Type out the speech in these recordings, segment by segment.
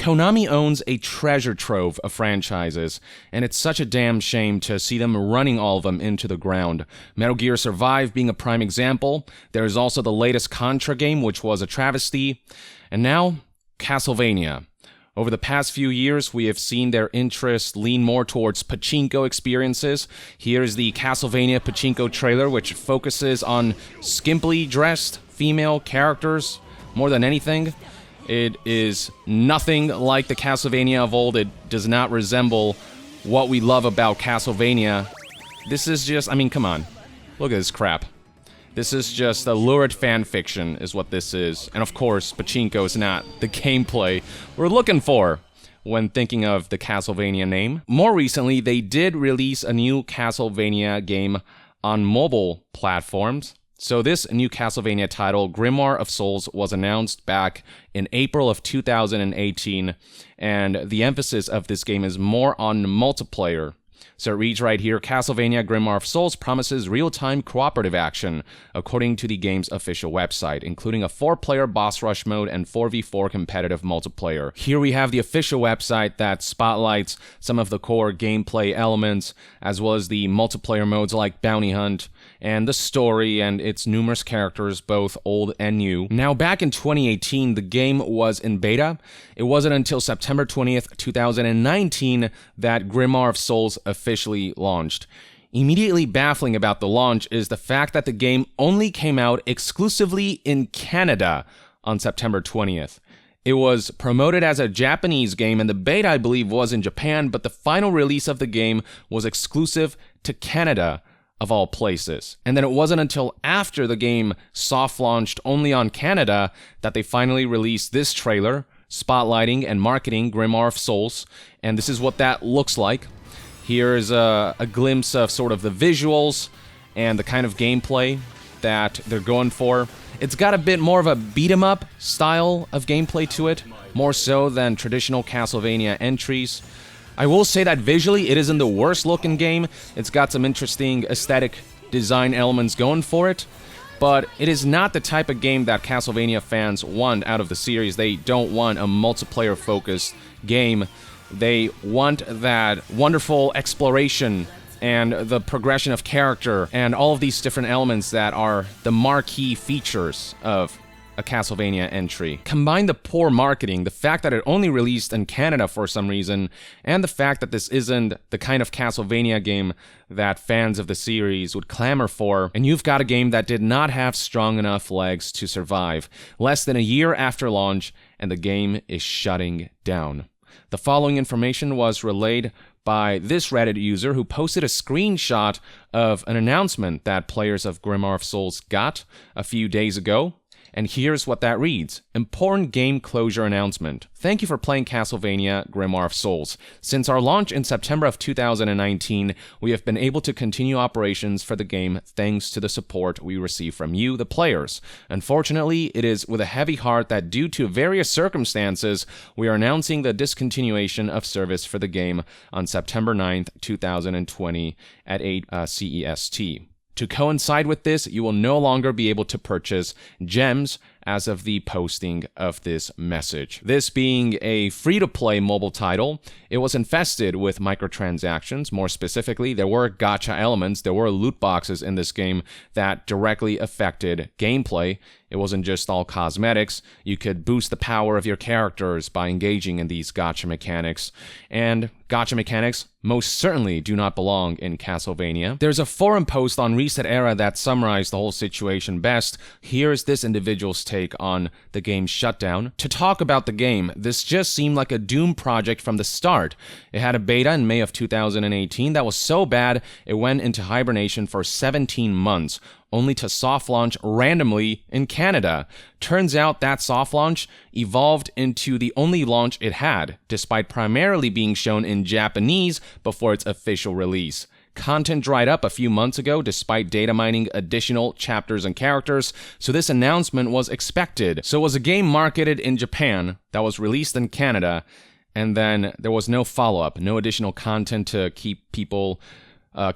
Konami owns a treasure trove of franchises, and it's such a damn shame to see them running all of them into the ground. Metal Gear Survive being a prime example. There's also the latest Contra game, which was a travesty. And now, Castlevania. Over the past few years, we have seen their interest lean more towards Pachinko experiences. Here's the Castlevania Pachinko trailer, which focuses on skimpily dressed female characters more than anything. It is nothing like the Castlevania of old. It does not resemble what we love about Castlevania. This is just, I mean, come on. Look at this crap. This is just a lurid fan fiction, is what this is. And of course, Pachinko is not the gameplay we're looking for when thinking of the Castlevania name. More recently, they did release a new Castlevania game on mobile platforms. So this new Castlevania title, Grimoire of Souls, was announced back in April of 2018, and the emphasis of this game is more on multiplayer. So it reads right here, Castlevania Grimoire of Souls promises real-time cooperative action, according to the game's official website, including a 4-player boss rush mode and 4v4 competitive multiplayer. Here we have the official website that spotlights some of the core gameplay elements, as well as the multiplayer modes like Bounty Hunt, and the story and its numerous characters, both old and new. Now, back in 2018, the game was in beta. It wasn't until September 20th, 2019 that Grimoire of Souls officially launched. Immediately baffling about the launch is the fact that the game only came out exclusively in Canada on September 20th. It was promoted as a Japanese game, and the beta, I believe, was in Japan, but the final release of the game was exclusive to Canada, of all places. And then it wasn't until after the game soft-launched only on Canada that they finally released this trailer, spotlighting and marketing Grimoire of Souls, and this is what that looks like. Here's a glimpse of sort of the visuals and the kind of gameplay that they're going for. It's got a bit more of a beat-em-up style of gameplay to it, more so than traditional Castlevania entries. I will say that visually, it isn't the worst looking game. It's got some interesting aesthetic design elements going for it, but it is not the type of game that Castlevania fans want out of the series. They don't want a multiplayer-focused game. They want that wonderful exploration and the progression of character and all of these different elements that are the marquee features of a Castlevania entry. Combine the poor marketing, the fact that it only released in Canada for some reason, and the fact that this isn't the kind of Castlevania game that fans of the series would clamor for, and you've got a game that did not have strong enough legs to survive. Less than a year after launch, and the game is shutting down. The following information was relayed by this Reddit user who posted a screenshot of an announcement that players of Grimoire of Souls got a few days ago. And here's what that reads. Important game closure announcement. Thank you for playing Castlevania Grimoire of Souls. Since our launch in September of 2019, we have been able to continue operations for the game thanks to the support we receive from you, the players. Unfortunately, it is with a heavy heart that due to various circumstances, we are announcing the discontinuation of service for the game on September 9th, 2020 at 8 CEST. To coincide with this, you will no longer be able to purchase gems as of the posting of this message. This being a free-to-play mobile title, it was infested with microtransactions. More specifically, there were gacha elements, there were loot boxes in this game that directly affected gameplay. It wasn't just all cosmetics. You could boost the power of your characters by engaging in these gacha mechanics. And gacha mechanics most certainly do not belong in Castlevania. There's a forum post on Reset Era that summarized the whole situation best. Here's this individual's take on the game's shutdown. To talk about the game, this just seemed like a doomed project from the start. It had a beta in May of 2018 that was so bad it went into hibernation for 17 months. Only to soft launch randomly in Canada. Turns out that soft launch evolved into the only launch it had, despite primarily being shown in Japanese before its official release. Content dried up a few months ago despite data mining additional chapters and characters, so this announcement was expected. So it was a game marketed in Japan that was released in Canada, and then there was no follow-up, no additional content to keep people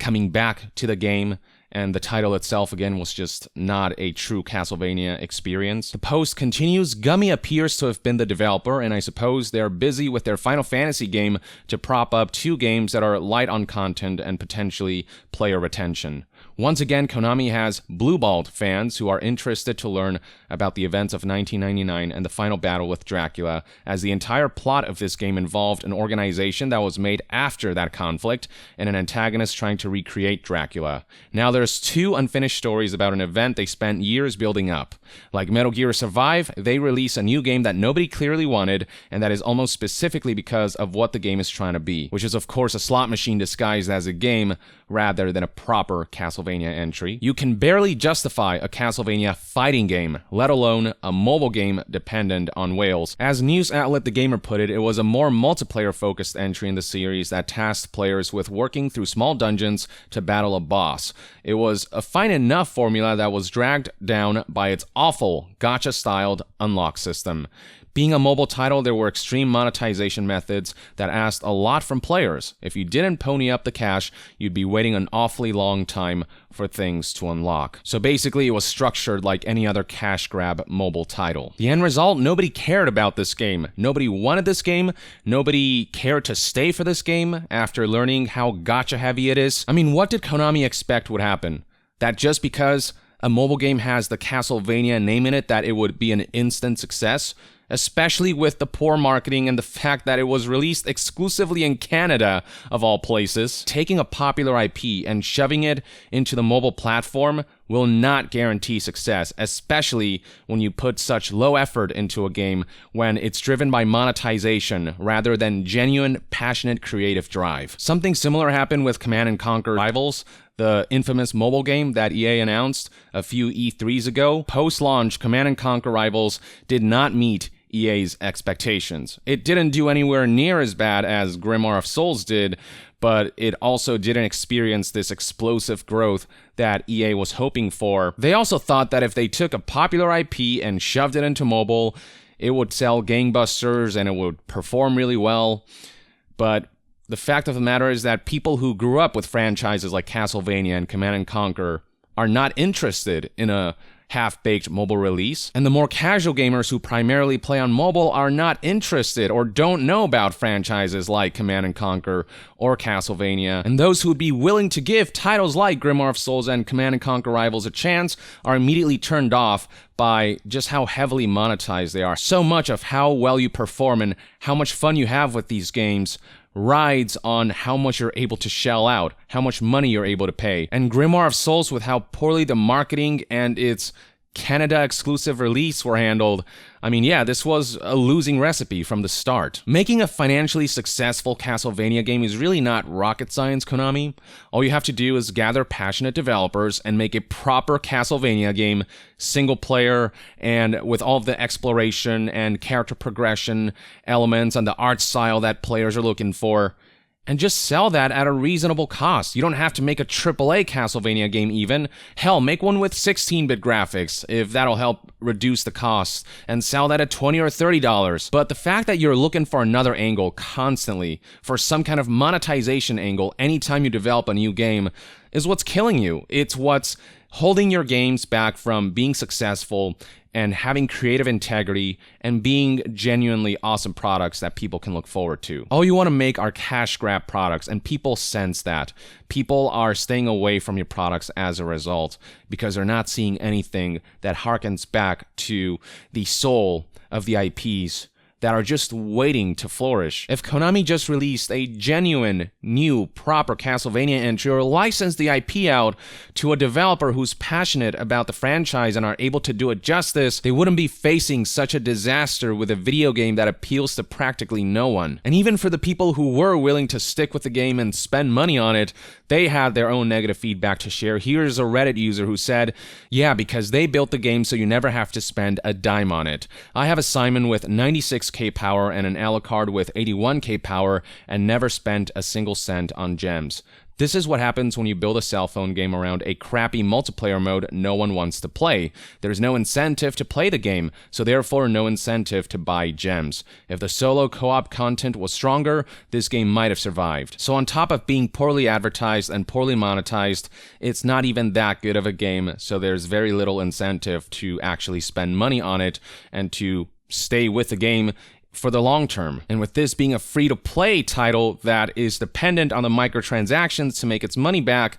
coming back to the game. and the title itself, again, was just not a true Castlevania experience. The post continues, Gummy appears to have been the developer, and I suppose they're busy with their Final Fantasy game to prop up 2 games that are light on content and potentially player retention. Once again, Konami has blueballed fans who are interested to learn about the events of 1999 and the final battle with Dracula, as the entire plot of this game involved an organization that was made after that conflict and an antagonist trying to recreate Dracula. Now there's 2 unfinished stories about an event they spent years building up. Like Metal Gear Survive, they release a new game that nobody clearly wanted, and that is almost specifically because of what the game is trying to be, which is of course a slot machine disguised as a game rather than a proper Castlevania entry. You can barely justify a Castlevania fighting game, let alone a mobile game dependent on whales. As news outlet The Gamer put it, it was a more multiplayer-focused entry in the series that tasked players with working through small dungeons to battle a boss. It was a fine enough formula that was dragged down by its awful gacha-styled unlock system. Being a mobile title, there were extreme monetization methods that asked a lot from players. If you didn't pony up the cash, you'd be waiting an awfully long time for things to unlock. So basically, it was structured like any other cash grab mobile title. The end result, nobody cared about this game. Nobody wanted this game. Nobody cared to stay for this game after learning how gacha heavy it is. I mean, what did Konami expect would happen? That just because a mobile game has the Castlevania name in it, that it would be an instant success? Especially with the poor marketing and the fact that it was released exclusively in Canada, of all places. Taking a popular IP and shoving it into the mobile platform will not guarantee success, especially when you put such low effort into a game when it's driven by monetization rather than genuine, passionate creative drive. Something similar happened with Command & Conquer Rivals, the infamous mobile game that EA announced a few E3s ago. Post-launch, Command & Conquer Rivals did not meet EA's expectations. It didn't do anywhere near as bad as Grimoire of Souls did, but it also didn't experience this explosive growth that EA was hoping for. They also thought that if they took a popular IP and shoved it into mobile, it would sell gangbusters and it would perform really well. But the fact of the matter is that people who grew up with franchises like Castlevania and Command & Conquer are not interested in a half-baked mobile release, and the more casual gamers who primarily play on mobile are not interested or don't know about franchises like Command & Conquer or Castlevania, and those who would be willing to give titles like Grimoire of Souls and Command & Conquer Rivals a chance are immediately turned off by just how heavily monetized they are. So much of how well you perform and how much fun you have with these games rides on how much you're able to shell out, how much money you're able to pay. And Grimoire of Souls, with how poorly the marketing and its Canada exclusive release were handled, I mean, yeah, this was a losing recipe from the start. Making a financially successful Castlevania game is really not rocket science, Konami. All you have to do is gather passionate developers and make a proper Castlevania game, single player, and with all of the exploration and character progression elements and the art style that players are looking for, and just sell that at a reasonable cost. You don't have to make a AAA Castlevania game even. Hell, make one with 16-bit graphics, if that'll help reduce the cost, and sell that at $20 or $30. But the fact that you're looking for another angle constantly, for some kind of monetization angle anytime you develop a new game, is what's killing you. It's what's holding your games back from being successful and having creative integrity and being genuinely awesome products that people can look forward to. All you want to make are cash grab products, and people sense that. People are staying away from your products as a result because they're not seeing anything that harkens back to the soul of the IPs that are just waiting to flourish. If Konami just released a genuine, new, proper Castlevania entry or licensed the IP out to a developer who's passionate about the franchise and are able to do it justice, they wouldn't be facing such a disaster with a video game that appeals to practically no one. And even for the people who were willing to stick with the game and spend money on it, they had their own negative feedback to share. Here's a Reddit user who said, "Yeah, because they built the game so you never have to spend a dime on it. I have a Simon with 96k power and an Alucard with 81k power and never spent a single cent on gems. This is what happens when you build a cell phone game around a crappy multiplayer mode no one wants to play. There's no incentive to play the game, so therefore no incentive to buy gems. If the solo co-op content was stronger, this game might have survived. So on top of being poorly advertised and poorly monetized, it's not even that good of a game, so there's very little incentive to actually spend money on it and to stay with the game for the long term. And with this being a free-to-play title that is dependent on the microtransactions to make its money back,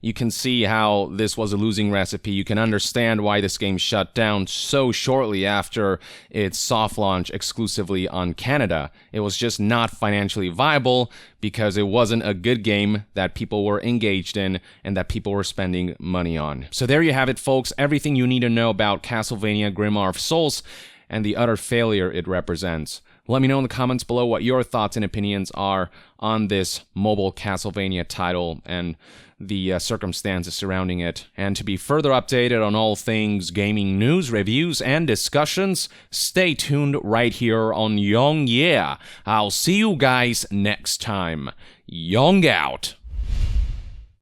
you can see how this was a losing recipe. You can understand why this game shut down so shortly after its soft launch exclusively on Canada. It was just not financially viable because it wasn't a good game that people were engaged in and that people were spending money on. So there you have it, folks. Everything you need to know about Castlevania Grimoire of Souls and the utter failure it represents. Let me know in the comments below what your thoughts and opinions are on this mobile Castlevania title and the circumstances surrounding it. And to be further updated on all things gaming news, reviews, and discussions, stay tuned right here on Young Yeah. I'll see you guys next time. Young out.